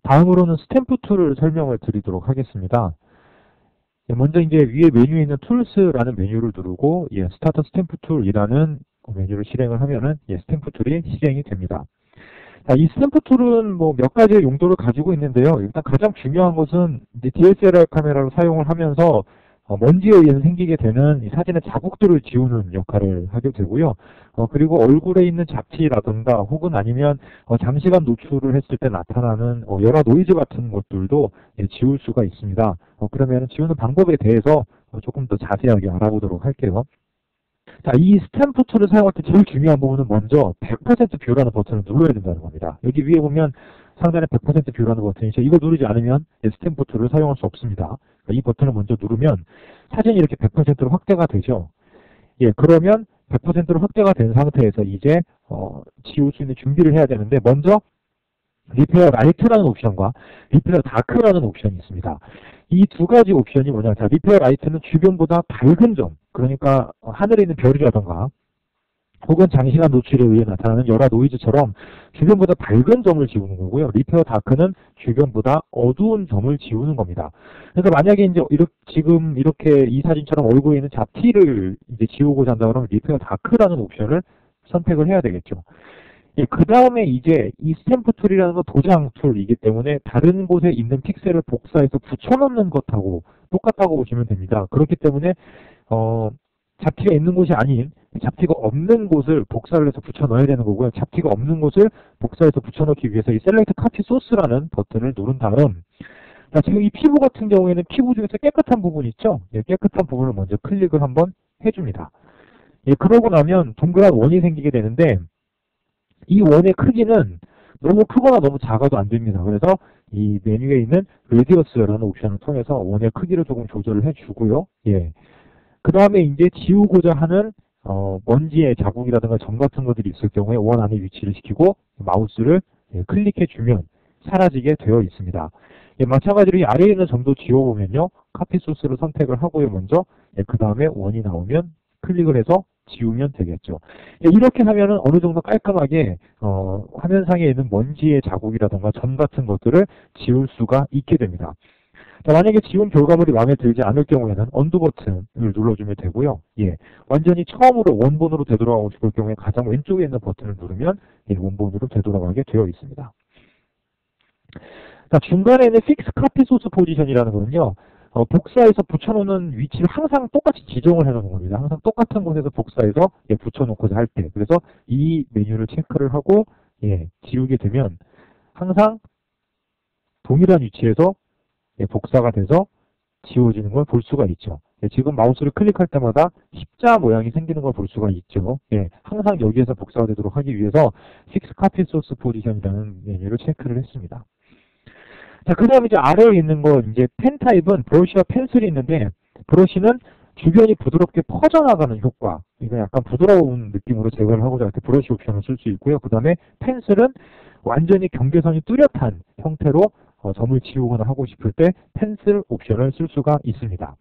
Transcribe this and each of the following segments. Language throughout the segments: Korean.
다음으로는 스탬프 툴을 설명을 드리도록 하겠습니다. 먼저 이제 위에 메뉴에 있는 툴스라는 메뉴를 누르고 스타트 스탬프 툴이라는 메뉴를 실행을 하면은 스탬프 툴이 실행이 됩니다. 자, 이 스탬프 툴은 뭐 몇 가지의 용도를 가지고 있는데요. 일단 가장 중요한 것은 이제 DSLR 카메라를 사용을 하면서 먼지에 의해서 생기게 되는 이 사진의 자국들을 지우는 역할을 하게 되고요. 그리고 얼굴에 있는 잡티라든가 혹은 아니면 장시간 노출을 했을 때 나타나는 여러 노이즈 같은 것들도 지울 수가 있습니다. 그러면 지우는 방법에 대해서 조금 더 자세하게 알아보도록 할게요. 자, 이 스탬프 툴을 사용할 때 제일 중요한 부분은 먼저 100% 뷰라는 버튼을 눌러야 된다는 겁니다. 여기 위에 보면 상단에 100% 뷰라는 버튼이 있죠. 이거 누르지 않으면 스탬프 툴을 사용할 수 없습니다. 이 버튼을 먼저 누르면 사진이 이렇게 100%로 확대가 되죠. 그러면 100%로 확대가 된 상태에서 이제 지울 수 있는 준비를 해야 되는데 먼저 리페어 라이트라는 옵션과 리페어 다크라는 옵션이 있습니다. 이 두 가지 옵션이 뭐냐. 자, 리페어 라이트는 주변보다 밝은 점, 그러니까 하늘에 있는 별이라던가 혹은 장시간 노출에 의해 나타나는 여러 노이즈처럼 주변보다 밝은 점을 지우는 거고요. 리페어 다크는 주변보다 어두운 점을 지우는 겁니다. 그러니까 만약에 이제 지금 이렇게 이 사진처럼 얼굴에 있는 잡티를 이제 지우고자 한다 그러면 리페어 다크라는 옵션을 선택을 해야 되겠죠. 그 다음에 이제 이 스탬프 툴이라는 건 도장 툴이기 때문에 다른 곳에 있는 픽셀을 복사해서 붙여넣는 것하고 똑같다고 보시면 됩니다. 그렇기 때문에 잡티가 있는 곳이 아닌 잡티가 없는 곳을 복사를 해서 붙여넣어야 되는 거고요. 잡티가 없는 곳을 복사해서 붙여넣기 위해서 이 셀렉트 카피 소스라는 버튼을 누른 다음, 자, 지금 이 피부 같은 경우에는 피부 중에서 깨끗한 부분 있죠? 깨끗한 부분을 먼저 클릭을 한번 해줍니다. 그러고 나면 동그란 원이 생기게 되는데 이 원의 크기는 너무 크거나 너무 작아도 안 됩니다. 그래서 이 메뉴에 있는 레디어스라는 옵션을 통해서 원의 크기를 조금 조절을 해주고요. 그 다음에 이제 지우고자 하는 먼지의 자국이라든가 점 같은 것들이 있을 경우에 원 안에 위치를 시키고 마우스를 클릭해주면 사라지게 되어 있습니다. 마찬가지로 이 아래에 있는 점도 지워보면요. 카피 소스를 선택을 하고요. 먼저 그 다음에 원이 나오면 클릭을 해서 지우면 되겠죠. 이렇게 하면은 어느 정도 깔끔하게 화면상에 있는 먼지의 자국이라든가 점 같은 것들을 지울 수가 있게 됩니다. 자, 만약에 지운 결과물이 마음에 들지 않을 경우에는 언두 버튼을 눌러주면 되고요. 완전히 처음으로 원본으로 되돌아가고 싶을 경우에 가장 왼쪽에 있는 버튼을 누르면 원본으로 되돌아가게 되어 있습니다. 자, 중간에 있는 픽스 카피 소스 포지션이라는 거는요. 복사해서 붙여놓는 위치를 항상 똑같이 지정을 해놓는 겁니다. 항상 똑같은 곳에서 복사해서 붙여놓고자 할 때. 그래서 이 메뉴를 체크를 하고 지우게 되면 항상 동일한 위치에서 복사가 돼서 지워지는 걸 볼 수가 있죠. 지금 마우스를 클릭할 때마다 십자 모양이 생기는 걸 볼 수가 있죠. 항상 여기에서 복사가 되도록 하기 위해서 픽스 카피 소스 포지션이라는 메뉴를 체크를 했습니다. 자, 그 다음에 이제 아래에 있는 거, 이제 펜 타입은 브러쉬와 펜슬이 있는데, 브러쉬는 주변이 부드럽게 퍼져나가는 효과, 이거 약간 부드러운 느낌으로 제거를 하고자 할 때 브러쉬 옵션을 쓸 수 있고요. 그 다음에 펜슬은 완전히 경계선이 뚜렷한 형태로 점을 지우거나 하고 싶을 때 펜슬 옵션을 쓸 수가 있습니다.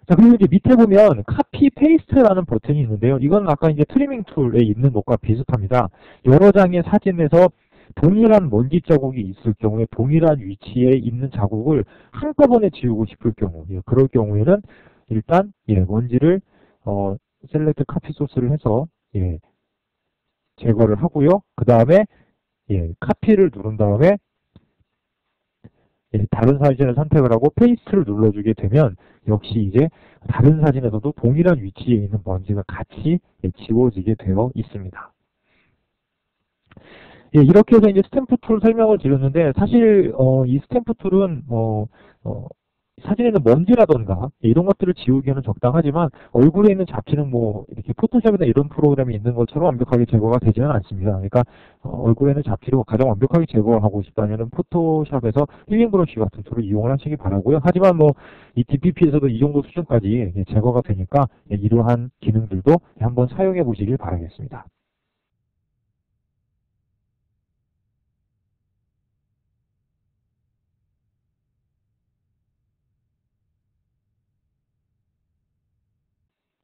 자, 그리고 이제 밑에 보면 카피 페이스트라는 버튼이 있는데요. 이건 아까 이제 트리밍 툴에 있는 것과 비슷합니다. 여러 장의 사진에서 동일한 먼지 자국이 있을 경우에 동일한 위치에 있는 자국을 한꺼번에 지우고 싶을 경우, 그럴 경우에는 일단 먼지를 셀렉트 카피 소스를 해서 제거를 하고요. 그 다음에 카피를 누른 다음에 다른 사진을 선택을 하고 페이스트를 눌러주게 되면 역시 이제 다른 사진에서도 동일한 위치에 있는 먼지가 같이 지워지게 되어 있습니다. 이렇게 해서 이제 스탬프 툴 설명을 드렸는데 사실 이 스탬프 툴은 사진에는 먼지라던가 이런 것들을 지우기에는 적당하지만 얼굴에 있는 잡티는 뭐 이렇게 포토샵이나 이런 프로그램이 있는 것처럼 완벽하게 제거가 되지는 않습니다. 그러니까 얼굴에 있는 잡티를 가장 완벽하게 제거하고 싶다면 포토샵에서 힐링 브러쉬 같은 툴을 이용을 하시기 바라고요. 하지만 뭐 이 DPP에서도 이 정도 수준까지 제거가 되니까 이러한 기능들도 한번 사용해 보시길 바라겠습니다.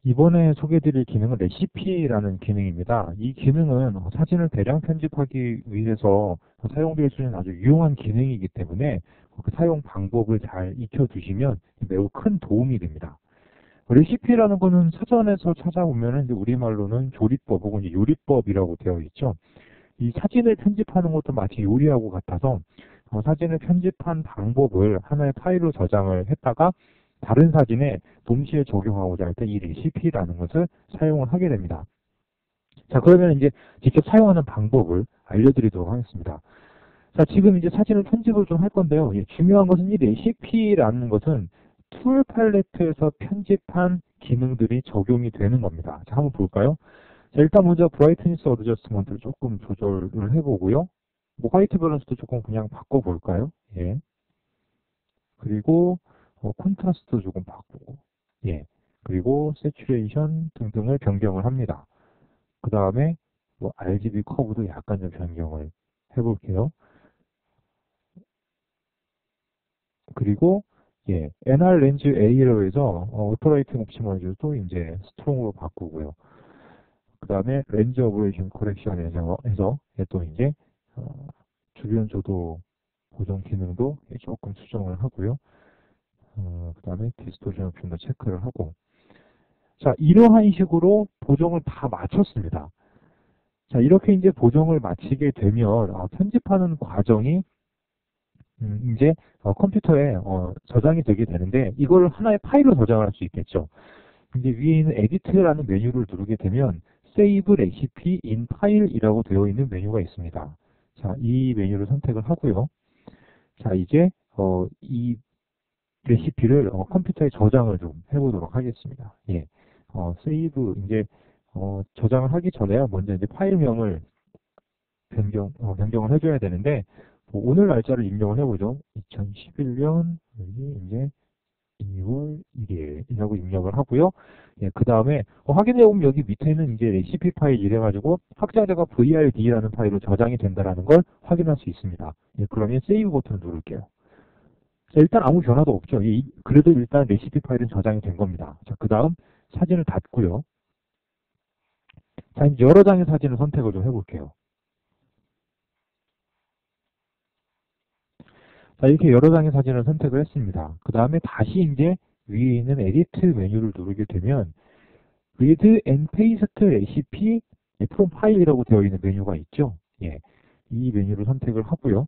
이번에 소개해드릴 기능은 레시피라는 기능입니다. 이 기능은 사진을 대량 편집하기 위해서 사용될 수 있는 아주 유용한 기능이기 때문에 그 사용 방법을 잘 익혀두시면 매우 큰 도움이 됩니다. 레시피라는 거는 사전에서 찾아보면 이제 우리말로는 조리법 혹은 이제 요리법이라고 되어 있죠. 이 사진을 편집하는 것도 마치 요리하고 같아서 사진을 편집한 방법을 하나의 파일로 저장을 했다가 다른 사진에 동시에 적용하고자 할 때 이 레시피라는 것을 사용을 하게 됩니다. 자, 그러면 이제 직접 사용하는 방법을 알려드리도록 하겠습니다. 자, 지금 이제 사진을 편집을 좀 할 건데요. 중요한 것은 이 레시피라는 것은 툴 팔레트에서 편집한 기능들이 적용이 되는 겁니다. 자, 한번 볼까요? 자, 일단 먼저 브라이트니스 어드저스먼트를 조금 조절을 해보고요. 뭐 화이트 밸런스도 조금 그냥 바꿔볼까요? 예. 그리고 콘트라스트 조금 바꾸고, 예. 그리고 세츄레이션 등등을 변경을 합니다. 그 다음에 뭐 RGB 커브도 약간 좀 변경을 해볼게요. 그리고 예, NR 렌즈 A로 해서 오토라이팅 옵티마이저도 이제 스트롱으로 바꾸고요. 그 다음에 렌즈 어브레이션 코렉션에서 또 이제 주변 조도 보정 기능도 조금 수정을 하고요. 그 다음에 디스토션 옵션도 체크를 하고, 자, 이러한 식으로 보정을 다 마쳤습니다. 자, 이렇게 이제 보정을 마치게 되면 편집하는 과정이 이제 컴퓨터에 저장이 되게 되는데 이걸 하나의 파일로 저장할 수 있겠죠. 이제 위에 있는 에디트라는 메뉴를 누르게 되면 Save Recipe in File이라고 되어 있는 메뉴가 있습니다. 자, 이 메뉴를 선택을 하고요. 자, 이제 이 레시피를 컴퓨터에 저장을 좀 해보도록 하겠습니다. 예, Save 이제 저장을 하기 전에 먼저 이제 파일명을 변경을 해줘야 되는데 뭐 오늘 날짜를 입력을 해보죠. 2011년 여기 이제 2월 1일이라고 입력을 하고요. 예, 그 다음에 확인해보면 여기 밑에는 이제 레시피 파일 이래가지고 확장자가 VRD라는 파일로 저장이 된다는 걸 확인할 수 있습니다. 예, 그러면 세이브 버튼을 누를게요. 자, 일단 아무 변화도 없죠. 그래도 일단 레시피 파일은 저장이 된 겁니다. 자, 그 다음 사진을 닫고요. 자, 이제 여러 장의 사진을 선택을 좀 해볼게요. 자, 이렇게 여러 장의 사진을 선택을 했습니다. 그 다음에 다시 이제 위에 있는 에디트 메뉴를 누르게 되면 Read and Paste Recipe from File이라고 되어 있는 메뉴가 있죠. 예, 이 메뉴를 선택을 하고요.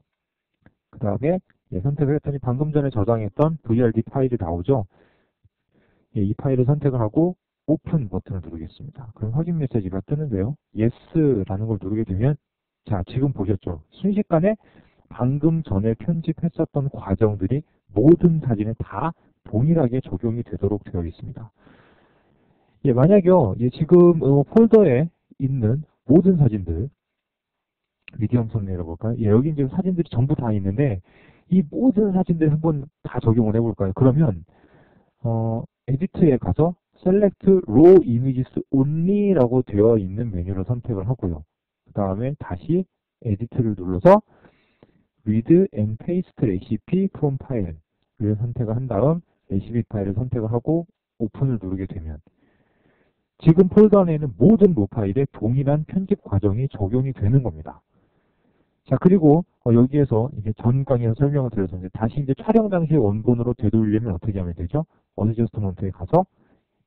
그 다음에 선택을 했더니 방금 전에 저장했던 VRD 파일이 나오죠. 예, 이 파일을 선택을 하고 오픈 버튼을 누르겠습니다. 그럼 확인 메시지가 뜨는데요. Yes라는 걸 누르게 되면 자, 지금 보셨죠? 순식간에 방금 전에 편집했었던 과정들이 모든 사진에 다 동일하게 적용이 되도록 되어 있습니다. 예, 만약요, 지금 폴더에 있는 모든 사진들, 미디엄 썸네일이라고 볼까요? 예, 여기 이제 사진들이 전부 다 있는데, 이 모든 사진들 한번 다 적용을 해볼까요? 그러면, 에디트에 가서 Select Raw Images Only라고 되어 있는 메뉴를 선택을 하고요. 그 다음에 다시 에디트를 눌러서 Read and Paste Recipe from File을 선택을 한 다음 레시피 파일을 선택을 하고 오픈을 누르게 되면 지금 폴더 안에 있는 모든 로 파일에 동일한 편집 과정이 적용이 되는 겁니다. 자, 그리고 여기에서 이제 전 강의에서 설명을 드렸는데 다시 이제 촬영 당시의 원본으로 되돌리려면 어떻게 하면 되죠? 어드저스트먼트에 가서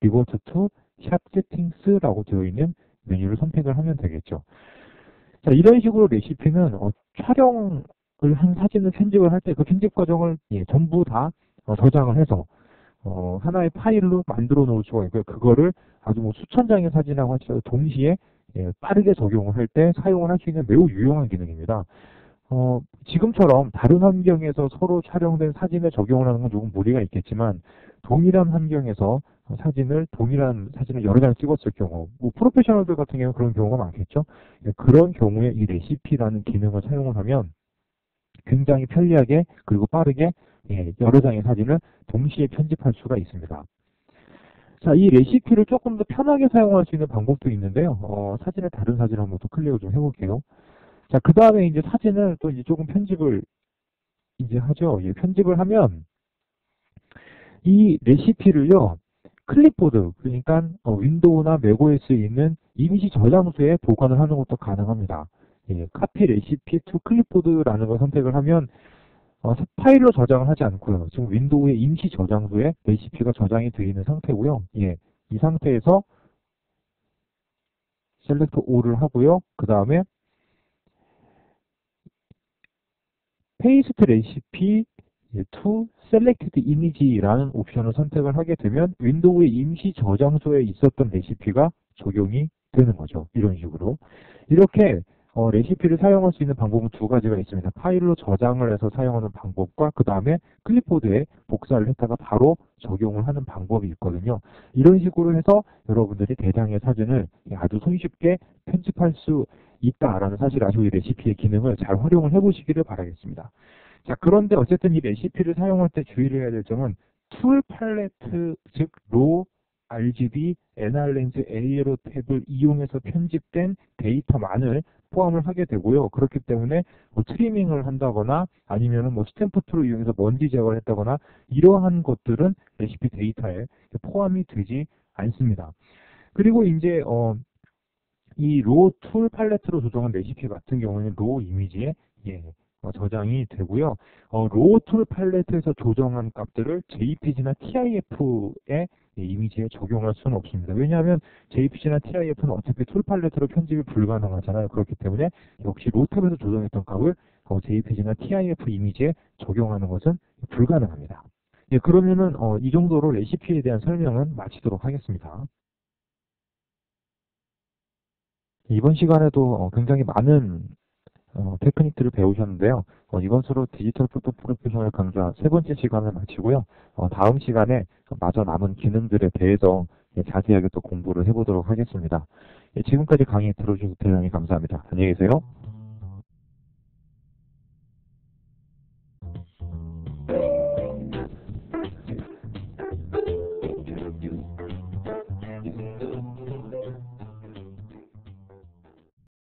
Revert to Shot Settings라고 되어 있는 메뉴를 선택을 하면 되겠죠. 자, 이런 식으로 레시피는 촬영을 한 사진을 편집을 할 때 그 편집 과정을 전부 다 저장을 해서 하나의 파일로 만들어 놓을 수가 있고요. 그거를 아주 뭐 수천 장의 사진하고 같이 동시에 빠르게 적용을 할 때 사용을 할 수 있는 매우 유용한 기능입니다. 지금처럼 다른 환경에서 서로 촬영된 사진을 적용을 하는 건 조금 무리가 있겠지만 동일한 환경에서 동일한 사진을 여러 장을 찍었을 경우, 뭐 프로페셔널들 같은 경우는 그런 경우가 많겠죠. 그런 경우에 이 레시피라는 기능을 사용을 하면 굉장히 편리하게 그리고 빠르게 여러 장의 사진을 동시에 편집할 수가 있습니다. 자, 이 레시피를 조금 더 편하게 사용할 수 있는 방법도 있는데요. 다른 사진을 한번 더 클릭을 좀 해볼게요. 자, 그 다음에 이제 사진을 또 이제 조금 편집을 이제 하죠. 편집을 하면 이 레시피를요, 클립보드, 그러니까 윈도우나 맥OS에 있는 이미지 저장소에 보관을 하는 것도 가능합니다. 예, 카피 레시피 투 클립보드라는 걸 선택을 하면 파일로 저장을 하지 않고요. 지금 윈도우의 임시 저장소에 레시피가 저장이 되어 있는 상태고요. 예, 이 상태에서 셀렉트 all을 하고요. 그 다음에 페이스트 레시피 to selected image라는 옵션을 선택을 하게 되면 윈도우의 임시 저장소에 있었던 레시피가 적용이 되는 거죠. 이런 식으로. 이렇게 레시피를 사용할 수 있는 방법은 두 가지가 있습니다. 파일로 저장을 해서 사용하는 방법과 그 다음에 클립보드에 복사를 했다가 바로 적용을 하는 방법이 있거든요. 이런 식으로 해서 여러분들이 대량의 사진을 아주 손쉽게 편집할 수 있다라는 사실을 아시고 이 레시피의 기능을 잘 활용을 해보시기를 바라겠습니다. 자, 그런데 어쨌든 이 레시피를 사용할 때 주의를 해야 될 점은 툴 팔레트, 즉 RAW, RGB, NRLens, ALO 탭을 이용해서 편집된 데이터만을 포함을 하게 되고요. 그렇기 때문에 트리밍을 한다거나 아니면 스탬프 툴을 이용해서 먼지 제거를 했다거나 이러한 것들은 레시피 데이터에 포함이 되지 않습니다. 그리고 이제 이 로우 툴 팔레트로 조정한 레시피 같은 경우에는 로우 이미지에 저장이 되고요. 로우 툴 팔레트에서 조정한 값들을 JPG나 TIF의 이미지에 적용할 수는 없습니다. 왜냐하면 JPG나 TIF는 어차피 툴 팔레트로 편집이 불가능하잖아요. 그렇기 때문에 역시 로우 탭에서 조정했던 값을 JPG나 TIF 이미지에 적용하는 것은 불가능합니다. 예, 그러면은 이 정도로 레시피에 대한 설명은 마치도록 하겠습니다. 이번 시간에도 굉장히 많은 테크닉들을 배우셨는데요. 이것으로 디지털 포토 프로페셔널 강좌 세 번째 시간을 마치고요. 다음 시간에 마저 남은 기능들에 대해서 자세하게 또 공부를 해보도록 하겠습니다. 지금까지 강의 들어주셔서 대단히 감사합니다. 안녕히 계세요.